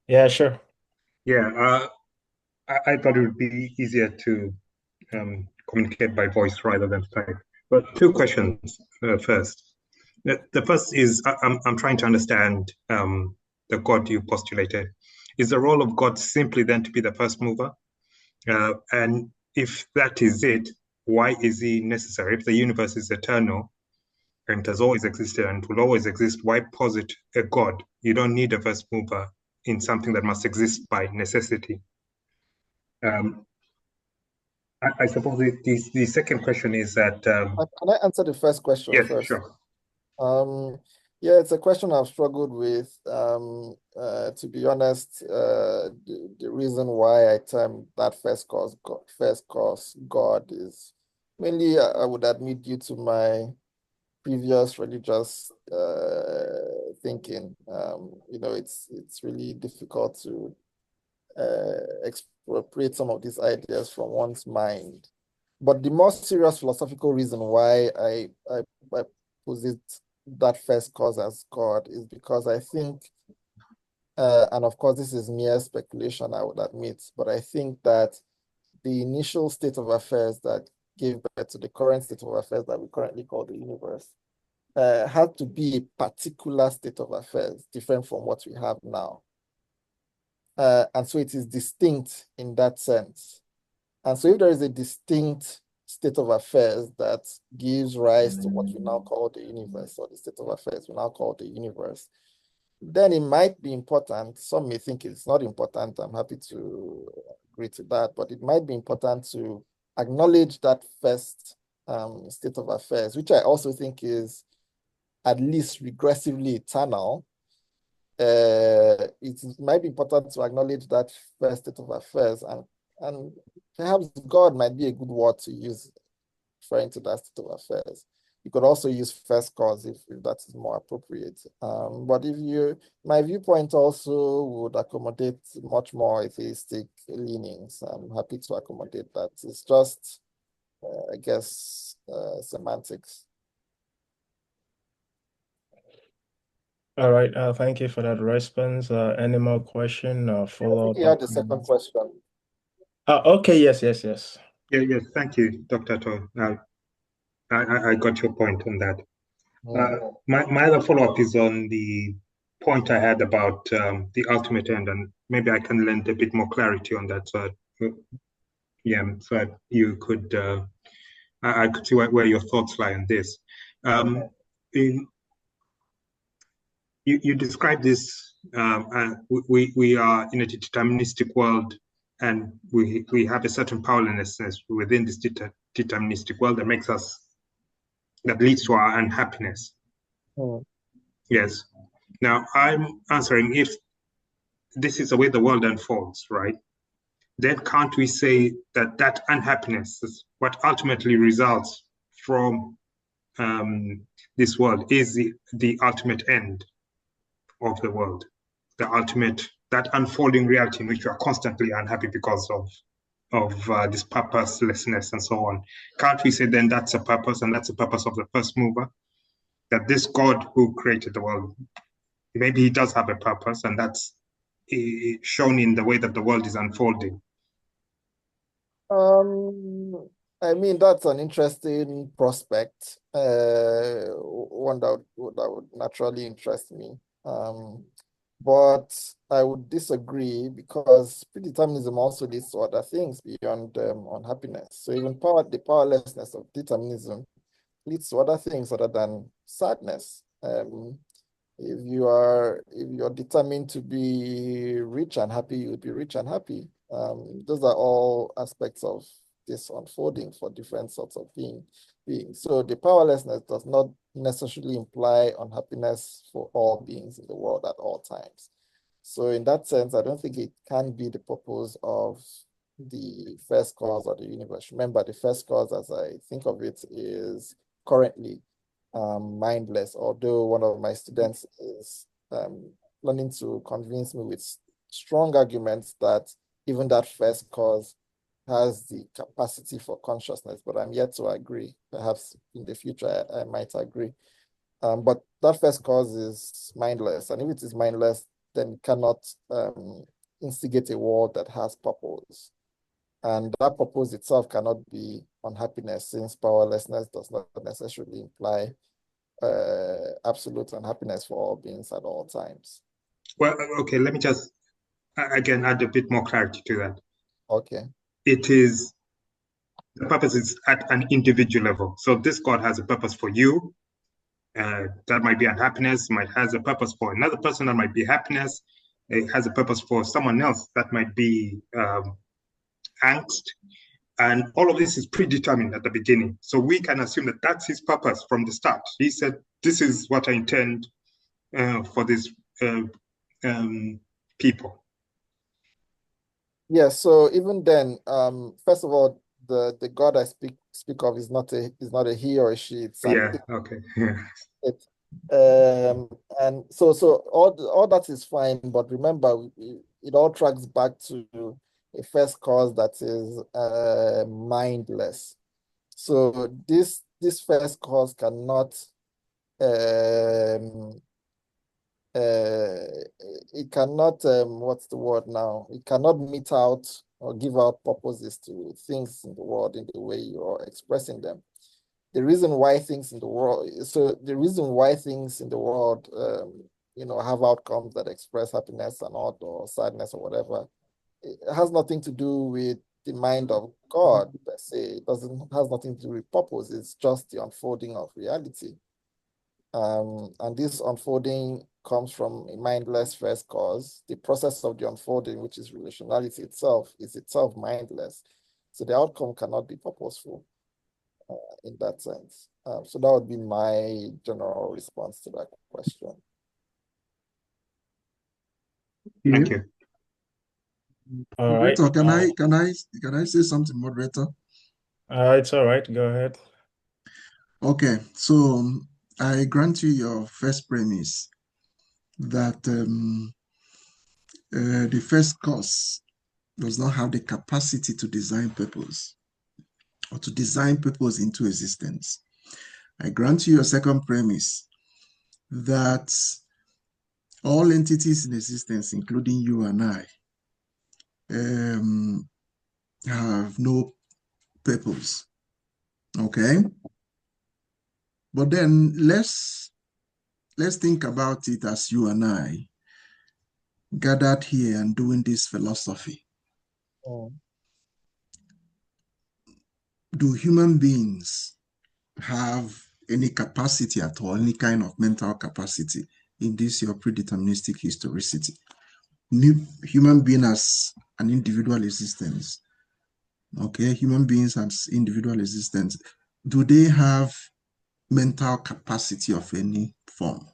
Yeah, sure. Yeah, I thought it would be easier to communicate by voice rather than type. But two questions first. The first is I'm trying to understand the God you postulated. Is the role of God simply then to be the first mover? And if that is it, why is he necessary? If the universe is eternal and has always existed and will always exist, why posit a God? You don't need a first mover in something that must exist by necessity. I suppose the second question is that Can I answer the first question yes, first? sure. Yeah, it's a question I've struggled with. To be honest, the reason why I term that first cause God is mainly, I would admit, due to my previous religious thinking. It's really difficult to expropriate some of these ideas from one's mind. But the more serious philosophical reason why I posit that first cause as God is because I think, and of course this is mere speculation, I would admit, but I think that the initial state of affairs that gave birth to the current state of affairs that we currently call the universe had to be a particular state of affairs, different from what we have now. And so it is distinct in that sense. And so if there is a distinct state of affairs that gives rise to what we now call the universe, or the state of affairs we now call the universe, then it might be important. Some may think it's not important. I'm happy to agree to that, but it might be important to acknowledge that first state of affairs, which I also think is at least regressively eternal. It might be important to acknowledge that first state of affairs, and perhaps God might be a good word to use referring to that state of affairs. You could also use first cause if that is more appropriate. But my viewpoint also would accommodate much more atheistic leanings. I'm happy to accommodate that. It's just, I guess, semantics. All right, thank you for that response. Any more question or I follow-up? think you had the second question. Okay, yes. Yeah, yes, thank you, Dr. Attoe. I got your point on that. My other follow-up is on the point I had about the ultimate end, and maybe I can lend a bit more clarity on that. So, so that you could, I could see where your thoughts lie on this. You describe this, we are in a deterministic world, and we have a certain powerlessness within this deterministic world that leads to our unhappiness. Yes. Now I'm answering, if this is the way the world unfolds, right? Then can't we say that that unhappiness is what ultimately results from this world is the ultimate end of the world, that unfolding reality in which we are constantly unhappy because of this purposelessness and so on? Can't we say then that's a purpose, and that's the purpose of the first mover? That this God who created the world, maybe he does have a purpose, and that's shown in the way that the world is unfolding. I mean, that's an interesting prospect, one that would naturally interest me. But I would disagree, because predeterminism also leads to other things beyond unhappiness. So even the powerlessness of determinism leads to other things other than sadness. If you're determined to be rich and happy, you'll be rich and happy. Those are all aspects of this unfolding for different sorts of being. beings. So the powerlessness does not necessarily imply unhappiness for all beings in the world at all times. So in that sense, I don't think it can be the purpose of the first cause of the universe. Remember, the first cause, as I think of it, is currently mindless, although one of my students is planning to convince me with strong arguments that even that first cause has the capacity for consciousness, but I'm yet to agree. Perhaps in the future I might agree. But that first cause is mindless, and if it is mindless, then it cannot instigate a world that has purpose. And that purpose itself cannot be unhappiness, since powerlessness does not necessarily imply absolute unhappiness for all beings at all times. Well, okay, let me just again add a bit more clarity to that. Okay. It is, the purpose is at an individual level. So this God has a purpose for you. That might be unhappiness, might has a purpose for another person, that might be happiness. It has a purpose for someone else, that might be angst. And all of this is predetermined at the beginning. So we can assume that that's his purpose from the start. He said, this is what I intend for these people. Yeah, so even then, first of all, the God I speak of is not a he or a she. It's an Okay. it. And so all that is fine, but remember, it all tracks back to a first cause that is mindless. So this first cause cannot it cannot what's the word now? It cannot mete out or give out purposes to things in the world in the way you're expressing them. The reason why things in the world, have outcomes that express happiness and not, or sadness or whatever, it has nothing to do with the mind of God per se. It has nothing to do with purpose. It's just the unfolding of reality. And this unfolding comes from a mindless first cause. The process of the unfolding, which is relationality itself, is itself mindless. So the outcome cannot be purposeful in that sense. So that would be my general response to that question. Thank you. All right. Moderator, can I say something, moderator? It's all right. Go ahead. Okay, so I grant you your first premise that the first cause does not have the capacity to design purpose or to design purpose into existence. I grant you a second premise that all entities in existence, including you and I, have no purpose. Okay? But then let's think about it as you and I gathered here and doing this philosophy. Do human beings have any capacity at all, any kind of mental capacity in this your predeterministic historicity? Human being as an individual existence, okay, human beings as individual existence, do they have mental capacity of any form?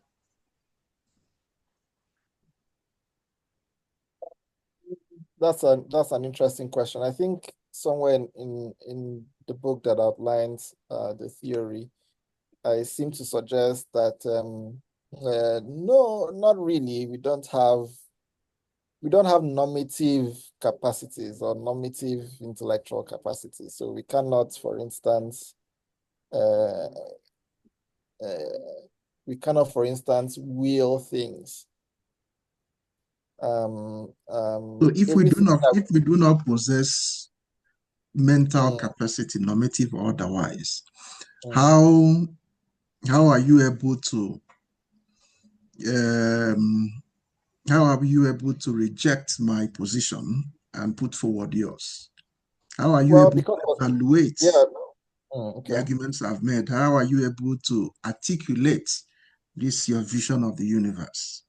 That's an interesting question. I think somewhere in the book that outlines the theory, I seem to suggest that no, not really. We don't have normative capacities or normative intellectual capacities. So we cannot, for instance, will things. So if we do not possess mental capacity, normative or otherwise, how are you able to reject my position and put forward yours? How are you able to evaluate the arguments I've made? How are you able to articulate this your vision of the universe?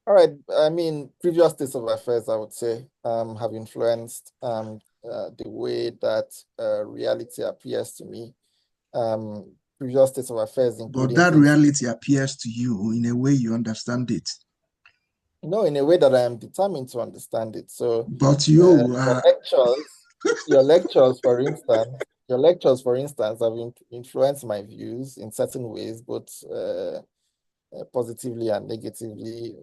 All right. I mean, previous states of affairs, I would say, have influenced the way that reality appears to me. previous states of affairs, But including that things. reality appears to you in a way you understand it. No, in a way that I am determined to understand it. So, But you are your lectures, for instance, have influenced my views in certain ways, both positively and negatively.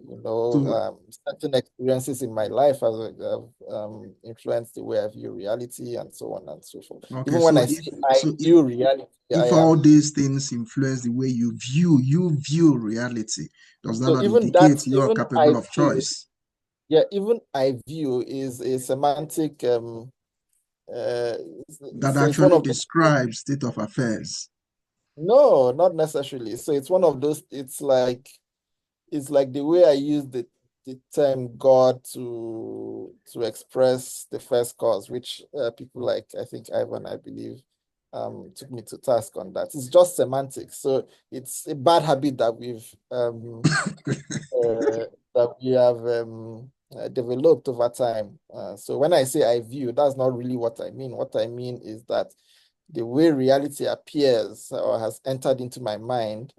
Certain experiences in my life have influenced the way I view reality and so on and so forth. okay. Even when So I say I view reality, if all these things influence the way you view reality, does that not indicate you are capable of choice? Yeah, even I view is a semantic That so it's one actually of those. describes state of affairs. No, not necessarily. So it's one of those, it's like the way I use the term God to express the first cause, which people like, I think Ivan, I believe, took me to task on that. It's just semantics. So it's a bad habit that we have developed over time. So when I say I view, that's not really what I mean. What I mean is that the way reality appears or has entered into my mind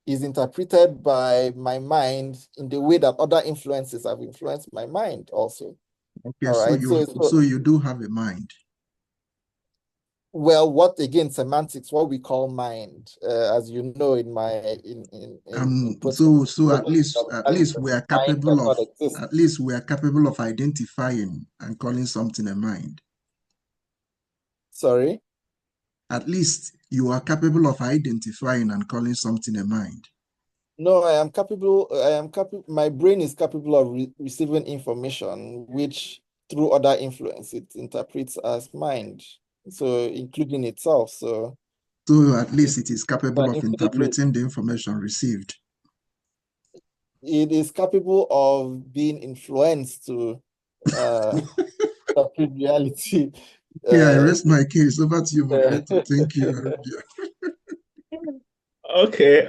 is interpreted by my mind in the way that other influences have influenced my mind also. Okay, All right. So you do have a mind. Well, what again, semantics, what we call mind, as you know, in my so at least we are capable of identifying and calling something a mind. Sorry? At least you are capable of identifying and calling something a mind. No, I am capable, my brain is capable of receiving information, which through other influence, it interprets as mind. So including itself. So at least it is capable of interpreting the information received. It is capable of being influenced to interpret reality. Yeah, I rest my case. Over to you, moderator. Thank you. Okay,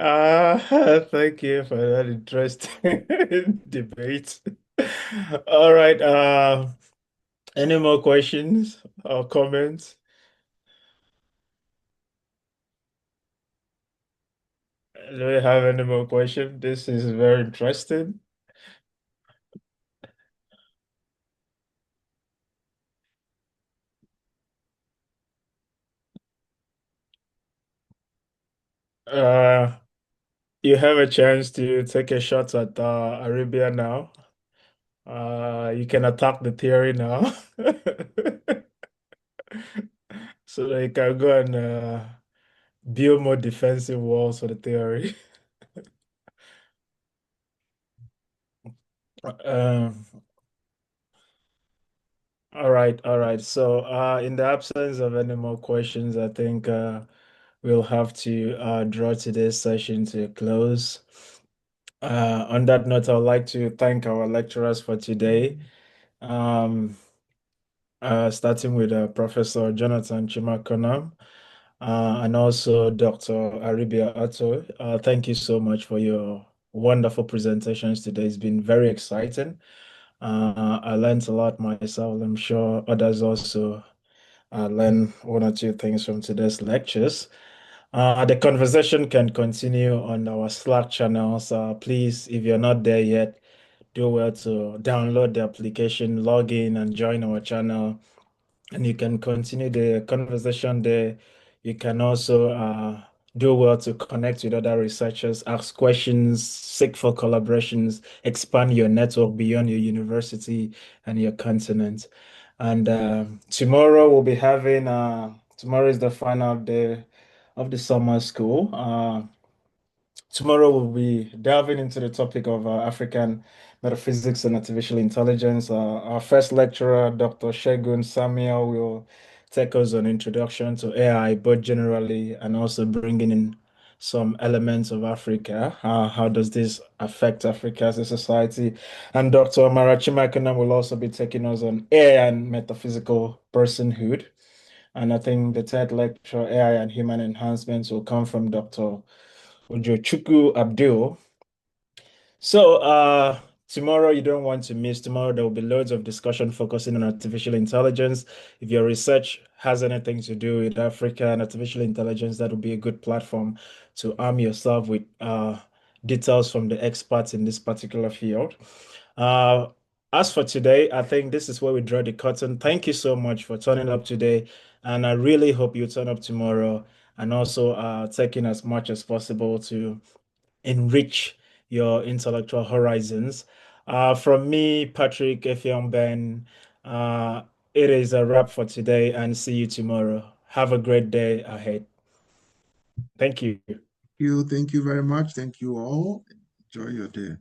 thank you for that interesting debate. All right, any more questions or comments? Do we have any more questions? This is very interesting. Uh, you have a chance to take a shot at Arabia now. You can attack the theory now. So that you can go and build more defensive walls for the theory. Um, all right, all right. So, in the absence of any more questions, I think we'll have to draw today's session to a close. On that note, I'd like to thank our lecturers for today. Starting with Professor Jonathan Chimakonam and also Dr. Aribia Attoe. Thank you so much for your wonderful presentations today. It's been very exciting. I learned a lot myself. I'm sure others also learn one or two things from today's lectures. The conversation can continue on our Slack channels. Please, if you're not there yet, do well to download the application, log in, and join our channel. And you can continue the conversation there. You can also do well to connect with other researchers, ask questions, seek for collaborations, expand your network beyond your university and your continent. And tomorrow we'll be having, tomorrow is the final day of the summer school. Tomorrow we'll be delving into the topic of African metaphysics and artificial intelligence. Our first lecturer, Dr. Shegun Samuel, will take us on introduction to AI, both generally and also bringing in some elements of Africa. How does this affect Africa as a society? And Dr. Marachimakana will also be taking us on AI and metaphysical personhood. And I think the third lecture, AI and human enhancements, will come from Dr. Ujochukwu Abdul. So, tomorrow you don't want to miss. Tomorrow there will be loads of discussion focusing on artificial intelligence. If your research has anything to do with Africa and artificial intelligence, that will be a good platform to arm yourself with details from the experts in this particular field. As for today, I think this is where we draw the curtain. Thank you so much for turning up today, and I really hope you turn up tomorrow and also taking as much as possible to enrich your intellectual horizons. From me, Patrick Effiong-Ben, it is a wrap for today, and see you tomorrow. Have a great day ahead. Thank you. Thank you very much. Thank you all. Enjoy your day.